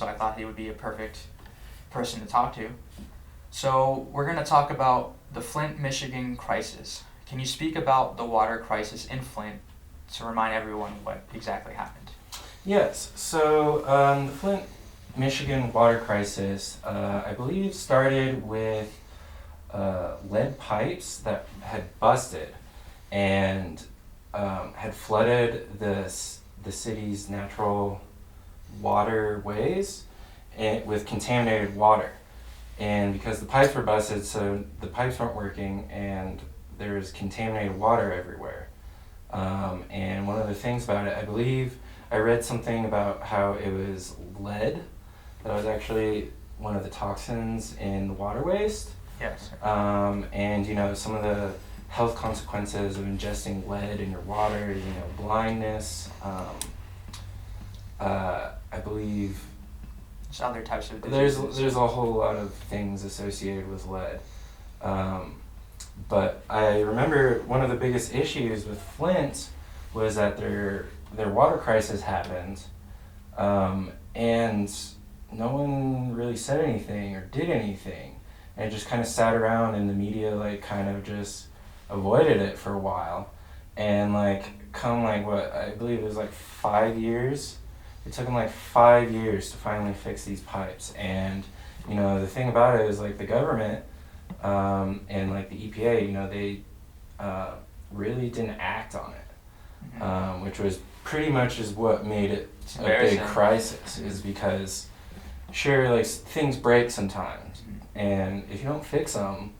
so I thought he would be a perfect person to talk to. So we're going to talk about the Flint, Michigan crisis. Can you speak about the water crisis in Flint to remind everyone what exactly happened? Yes, so the Flint, Michigan water crisis, I believe, started with lead pipes that had busted and had flooded the city's natural waterways with contaminated water. And because the pipes were busted, so the pipes weren't working, and there was contaminated water everywhere. And one of the things about it, I believe, I read something about how it was lead that was actually one of the toxins in the water waste. Yes. And some of the health consequences of ingesting lead in your water, blindness. I believe There's other types of diseases. there's a whole lot of things associated with lead. But I remember one of the biggest issues with Flint was that their water crisis happened, and no one really said anything or did anything, and it just kind of sat around, and the media kind of just avoided it for a while, and what I believe it was 5 years. It took them 5 years to finally fix these pipes, and the thing about it is the government and the EPA, they really didn't act on it, which was pretty much is what made it a big crisis. Is because sure, things break sometimes, and if you don't fix them,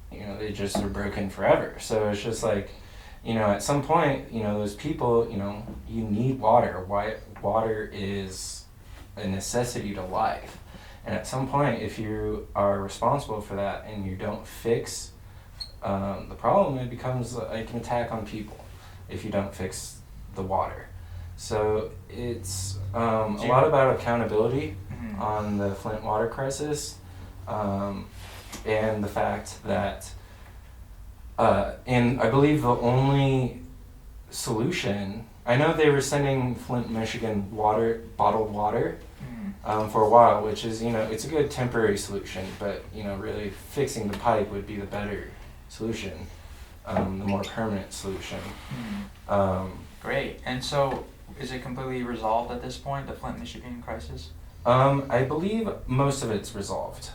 they just are broken forever. So it's just at some point, those people, you need water. Water is a necessity to life. And at some point, if you are responsible for that and you don't fix the problem, it becomes an attack on people if you don't fix the water. So it's a lot about accountability on the Flint water crisis, and the fact that and I believe the only solution, I know they were sending Flint, Michigan bottled water for a while, which is, it's a good temporary solution, but, really fixing the pipe would be the better solution, the more permanent solution. Great. And so is it completely resolved at this point, the Flint, Michigan crisis? I believe most of it's resolved.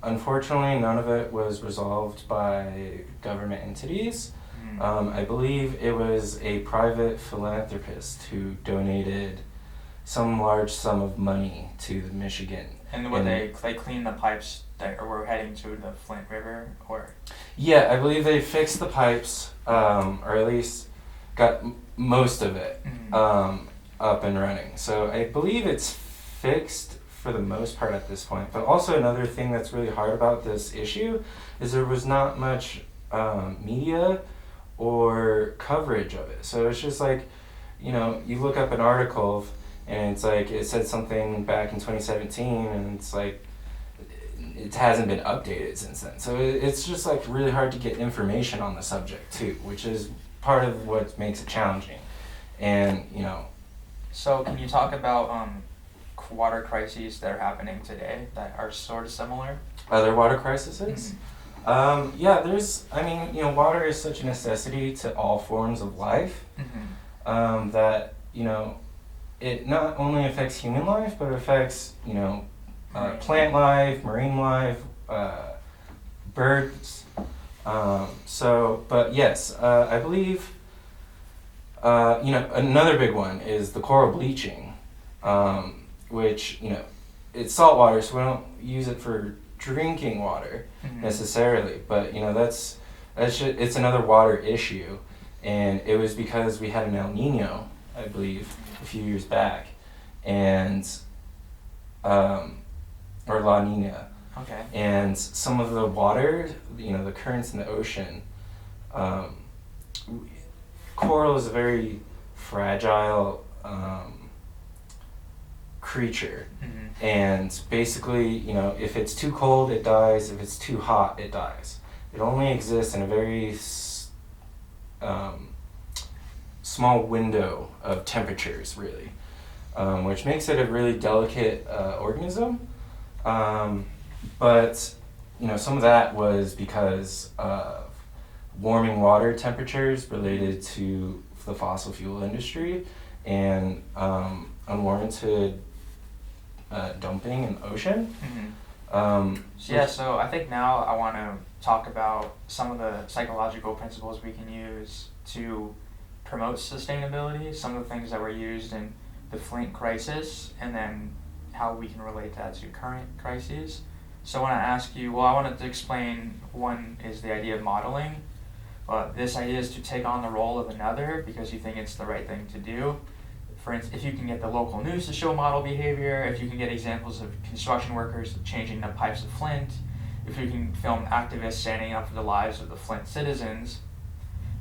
Unfortunately, none of it was resolved by government entities. I believe it was a private philanthropist who donated some large sum of money to Michigan. And when they cleaned the pipes that were heading to the Flint River, or? Yeah, I believe they fixed the pipes, or at least got most of it up and running. So I believe it's fixed for the most part at this point. But also another thing that's really hard about this issue is there was not much media or coverage of it. So it's just you look up an article and it's it said something back in 2017, and it's it hasn't been updated since then. So it's just really hard to get information on the subject too, which is part of what makes it challenging. And So can you talk about water crises that are happening today that are sort of similar? Other water crises? Yeah, there's, water is such a necessity to all forms of life, that, it not only affects human life, but it affects, plant life, marine life, birds. But yes, I believe, another big one is the coral bleaching, which, it's salt water, so we don't use it for drinking water necessarily, but it's another water issue, and it was because we had an El Nino, I believe, a few years back, and or La Nina. Okay. And some of the water, the currents in the ocean, coral is a very fragile creature, and basically, if it's too cold, it dies. If it's too hot, it dies. It only exists in a very small window of temperatures, really. which makes it a really delicate organism. But some of that was because of warming water temperatures related to the fossil fuel industry and unwarranted dumping in the ocean. So I think now I want to talk about some of the psychological principles we can use to promote sustainability, some of the things that were used in the Flint crisis, and then how we can relate that to current crises. So I want to ask you, I wanted to explain, one is the idea of modeling. This idea is to take on the role of another because you think it's the right thing to do. For instance, if you can get the local news to show model behavior, if you can get examples of construction workers changing the pipes of Flint, if you can film activists standing up for the lives of the Flint citizens,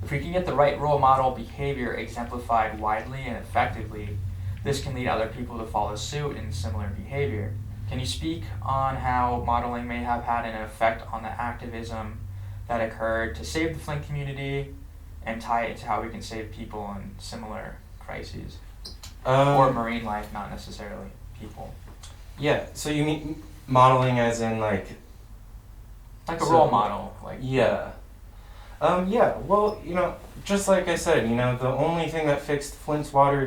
if we can get the right role model behavior exemplified widely and effectively, this can lead other people to follow suit in similar behavior. Can you speak on how modeling may have had an effect on the activism that occurred to save the Flint community and tie it to how we can save people in similar crises? Or marine life, not necessarily people. Yeah, so you mean modeling as in like a role model. Yeah. Well, just like I said, the only thing that fixed Flint's water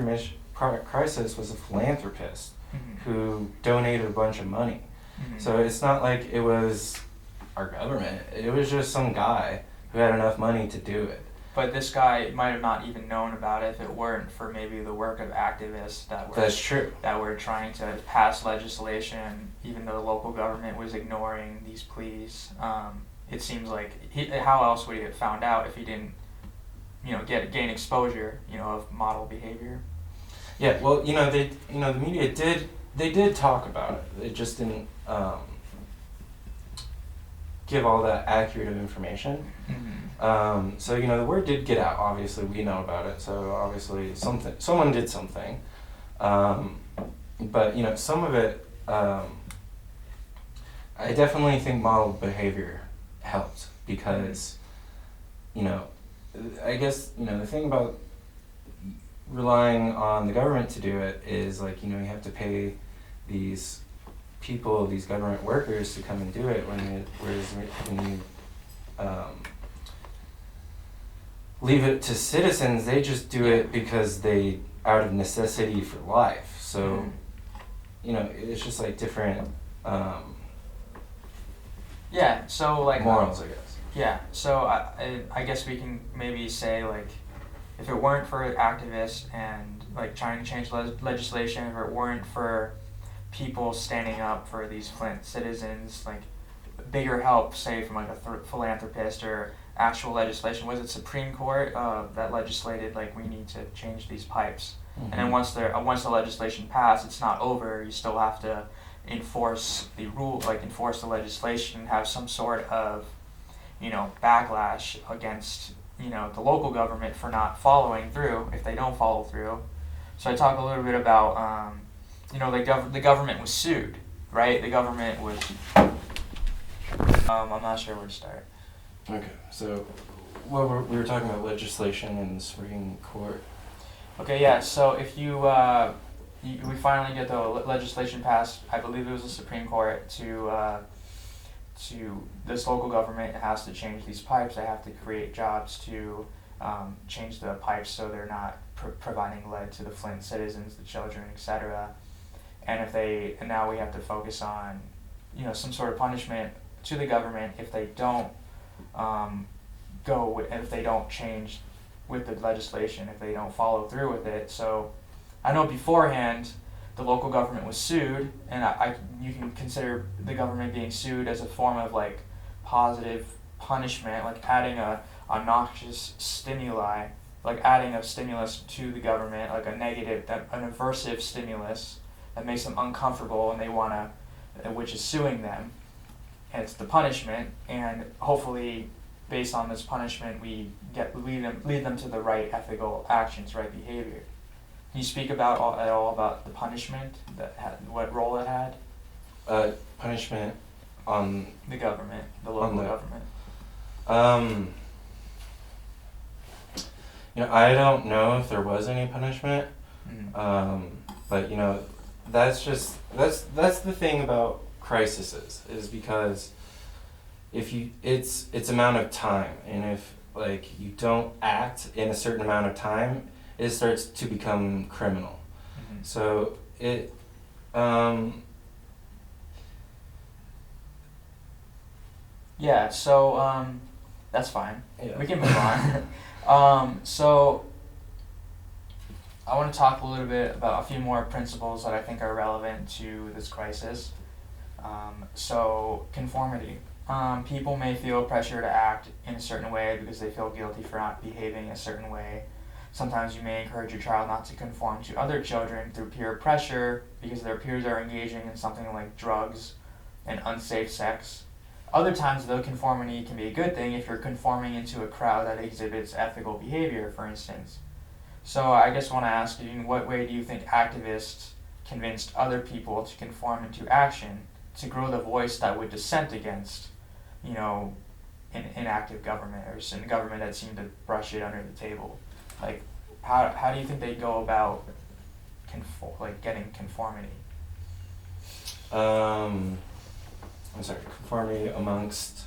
crisis was a philanthropist who donated a bunch of money. So it's not like it was our government. It was just some guy who had enough money to do it. But this guy might have not even known about it if it weren't for maybe the work of activists That's true. That were trying to pass legislation, even though the local government was ignoring these pleas. It seems like how else would he have found out if he didn't, gain exposure, of model behavior? Yeah. Well, the media did talk about it. They just didn't give all that accurate of information. So the word did get out. Obviously, we know about it. So obviously, someone did something. But some of it, I definitely think model behavior helped because, I guess the thing about relying on the government to do it is you have to pay these people, these government workers to come and do it. Whereas when you leave it to citizens, they just do it because they out of necessity for life. So it's just different morals, I guess. Yeah, so I guess we can maybe say if it weren't for activists and trying to change legislation, if it weren't for people standing up for these Flint citizens, bigger help, say from a philanthropist or actual legislation, was it Supreme Court that legislated we need to change these pipes? And then once the legislation passed, it's not over. You still have to enforce the rule, enforce the legislation, have some sort of backlash against the local government for not following through if they don't follow through. So I talk a little bit about the government was sued, right? The government was I'm not sure where to start. Okay, so we were talking about legislation in the Supreme Court. Okay, yeah. So if we finally get the legislation passed, I believe it was the Supreme Court to this local government has to change these pipes. They have to create jobs to change the pipes so they're not providing lead to the Flint citizens, the children, etc. And now we have to focus on some sort of punishment to the government if they don't if they don't change with the legislation, if they don't follow through with it. So I know beforehand the local government was sued, and you can consider the government being sued as a form of positive punishment, adding a noxious stimuli, adding a stimulus to the government, an aversive stimulus that makes them uncomfortable and they want to, which is suing them. And it's the punishment, and hopefully based on this punishment we lead them to the right ethical actions, right behavior. Can you speak at all about the punishment what role it had? Punishment on the government, the local government. I don't know if there was any punishment. But that's the thing about crises is because if it's amount of time, and if like you don't act in a certain amount of time, it starts to become criminal. Mm-hmm. So it Yeah, so that's fine. Yeah. We can move on. So I want to talk a little bit about a few more principles that I think are relevant to this crisis. So conformity. People may feel pressure to act in a certain way because they feel guilty for not behaving a certain way. Sometimes you may encourage your child not to conform to other children through peer pressure because their peers are engaging in something like drugs and unsafe sex. Other times, though, conformity can be a good thing if you're conforming into a crowd that exhibits ethical behavior, for instance. So I just want to ask you, in what way do you think activists convinced other people to conform into action to grow the voice that would dissent against, inactive government or a government that seemed to brush it under the table? Like, how do you think they go about getting conformity? I'm sorry, conformity amongst...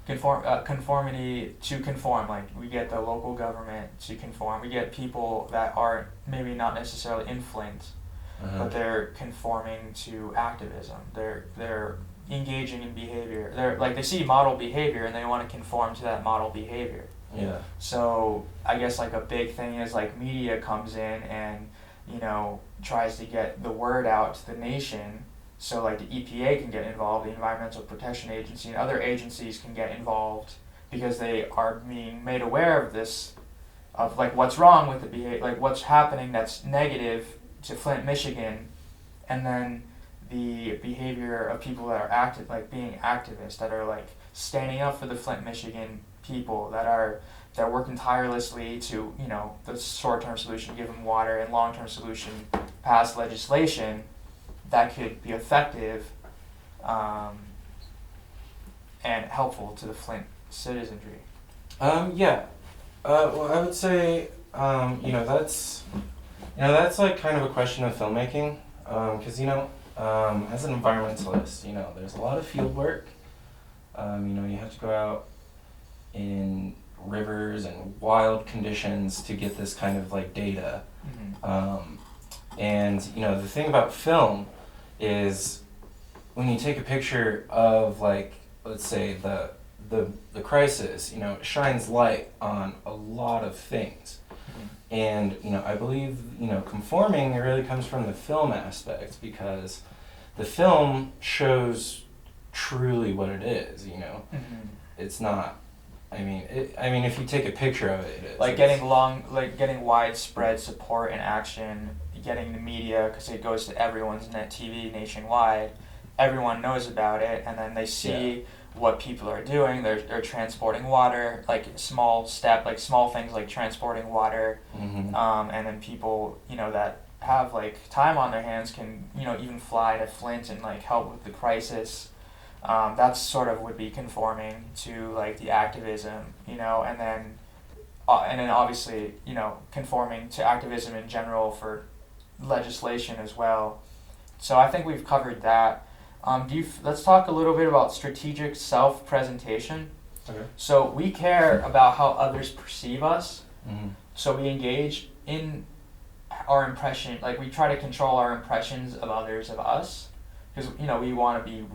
Conformity to conform. Like, we get the local government to conform. We get people that are maybe not necessarily in FLint, but they're conforming to activism. They're engaging in behavior. They see model behavior and they want to conform to that model behavior. Yeah. So I guess like a big thing is like media comes in and tries to get the word out to the nation. So like the EPA can get involved, the Environmental Protection Agency, and other agencies can get involved because they are being made aware of this, of like what's wrong with the behavior, like what's happening that's negative to Flint, Michigan, and then the behavior of people that are being activists, that are like standing up for the Flint, Michigan people, that are working tirelessly to the short-term solution, give them water, and long-term solution, pass legislation that could be effective and helpful to the Flint citizenry. Yeah. Well, I would say, that's like kind of a question of filmmaking, because as an environmentalist, there's a lot of field work. You have to go out in rivers and wild conditions to get this kind of like data. Mm-hmm. And the thing about film is when you take a picture of, like, let's say the crisis, it shines light on a lot of things. Mm-hmm. And I believe conforming, it really comes from the film aspect, because the film shows truly what it is. Mm-hmm. It's not. If you take a picture of it, it is. Like getting widespread support and action, getting the media, because it goes to everyone's net TV nationwide. Everyone knows about it, and then they see what people are doing. They're transporting water, like small things like transporting water, mm-hmm. And then people that have like time on their hands can even fly to Flint and like help with the crisis. That's sort of would be conforming to like the activism, and then obviously conforming to activism in general for legislation as well. So I think we've covered that. Let's talk a little bit about strategic self-presentation. Okay. So we care about how others perceive us. Mm-hmm. So we engage in our impression, like we try to control our impressions of others of us. Because we want to be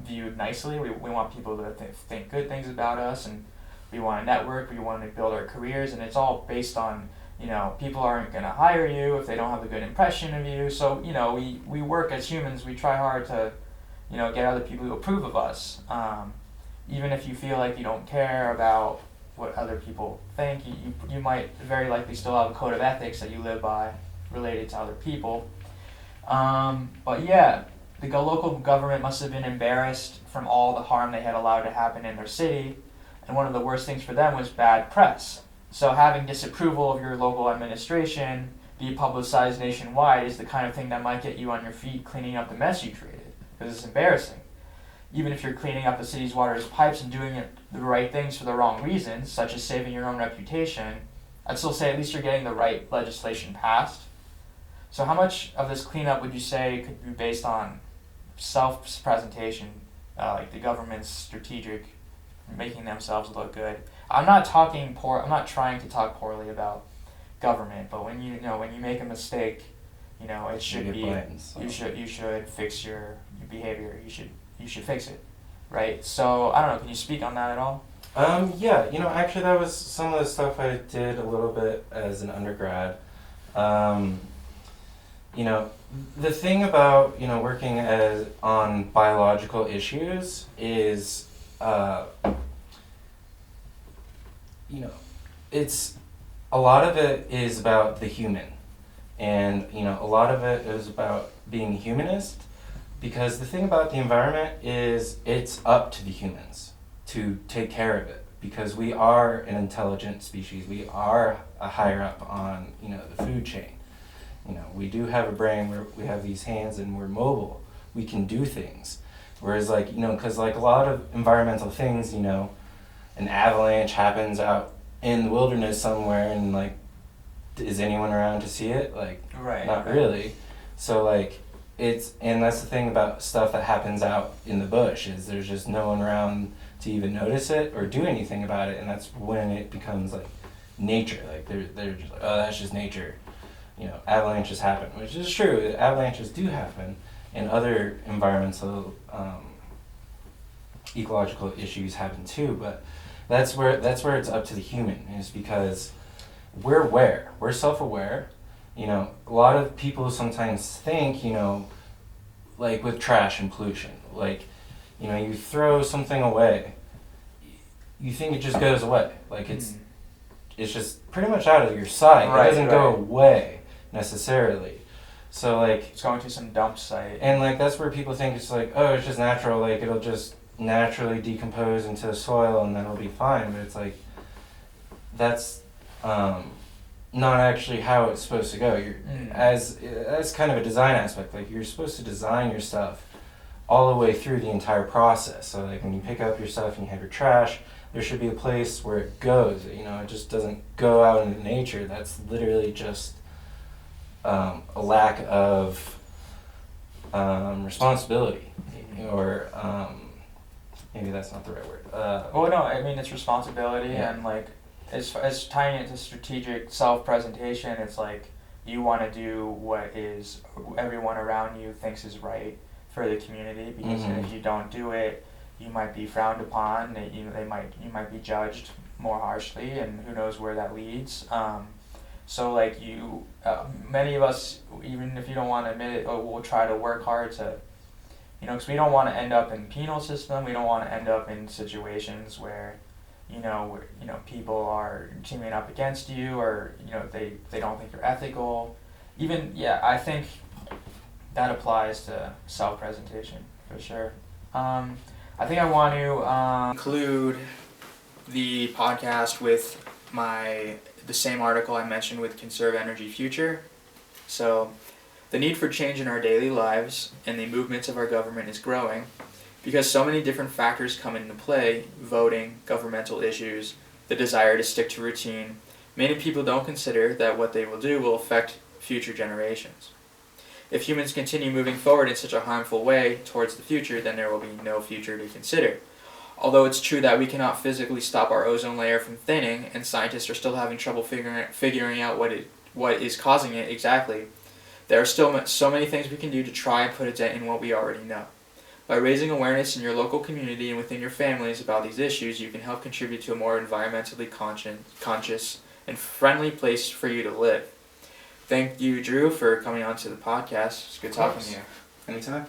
viewed nicely. We want people to think good things about us, and we want to network. We want to build our careers, and it's all based on people aren't going to hire you if they don't have a good impression of you. So we work as humans. We try hard to get other people to approve of us. Even if you feel like you don't care about what other people think, you might very likely still have a code of ethics that you live by related to other people. But yeah. The local government must have been embarrassed from all the harm they had allowed to happen in their city, and one of the worst things for them was bad press. So having disapproval of your local administration be publicized nationwide is the kind of thing that might get you on your feet cleaning up the mess you created, because it's embarrassing. Even if you're cleaning up the city's water pipes and doing the right things for the wrong reasons, such as saving your own reputation, I'd still say at least you're getting the right legislation passed. So how much of this cleanup would you say could be based on self-presentation, like the government's strategic, making themselves look good? I'm not trying to talk poorly about government, but when when you make a mistake, it should be blamed, so. you should fix your behavior. You should fix it, right? So I don't know. Can you speak on that at all? Yeah, actually that was some of the stuff I did a little bit as an undergrad. The thing about, working on biological issues is, it's, a lot of it is about the human. And, a lot of it is about being a humanist, because the thing about the environment is it's up to the humans to take care of it, because we are an intelligent species. We are a higher up on, the food chain. We do have a brain, we have these hands, and we're mobile. We can do things. Whereas, because a lot of environmental things, an avalanche happens out in the wilderness somewhere, and is anyone around to see it? Not really. So and that's the thing about stuff that happens out in the bush, is there's just no one around to even notice it or do anything about it, and that's when it becomes nature. They're just oh, that's just nature. Avalanches happen, which is true. Avalanches do happen, and other environmental ecological issues happen too. But that's where it's up to the human, is because we're aware, we're self-aware. A lot of people sometimes think, with trash and pollution, you throw something away, you think it just goes away, it's just pretty much out of your sight. It doesn't go away necessarily. So it's going to some dump site, and that's where people think it's oh, it's just natural, it'll just naturally decompose into the soil and then it'll be fine. But it's that's not actually how it's supposed to go. As kind of a design aspect, you're supposed to design your stuff all the way through the entire process. So when you pick up your stuff and you have your trash, there should be a place where it goes. It just doesn't go out into nature. That's literally just a lack of responsibility, or maybe that's not the right word. Well, no, I mean it's responsibility, yeah. And as tying it to strategic self-presentation, it's you want to do what is everyone around you thinks is right for the community, because if you don't do it, you might be frowned upon. You might be judged more harshly, and who knows where that leads. So many of us, even if you don't want to admit it, we'll try to work hard to, because we don't want to end up in penal system. We don't want to end up in situations where people are teaming up against you, or they don't think you're ethical. I think that applies to self-presentation for sure. I think I want to conclude the podcast with the same article I mentioned with Conserve Energy Future. So, the need for change in our daily lives and the movements of our government is growing, because so many different factors come into play: voting, governmental issues, the desire to stick to routine. Many people don't consider that what they will do will affect future generations. If humans continue moving forward in such a harmful way towards the future, then there will be no future to consider. Although it's true that we cannot physically stop our ozone layer from thinning, and scientists are still having trouble figuring out what is causing it exactly, there are still so many things we can do to try and put a dent in what we already know. By raising awareness in your local community and within your families about these issues, you can help contribute to a more environmentally conscious and friendly place for you to live. Thank you, Drew, for coming on to the podcast. It's good talking to you. Anytime.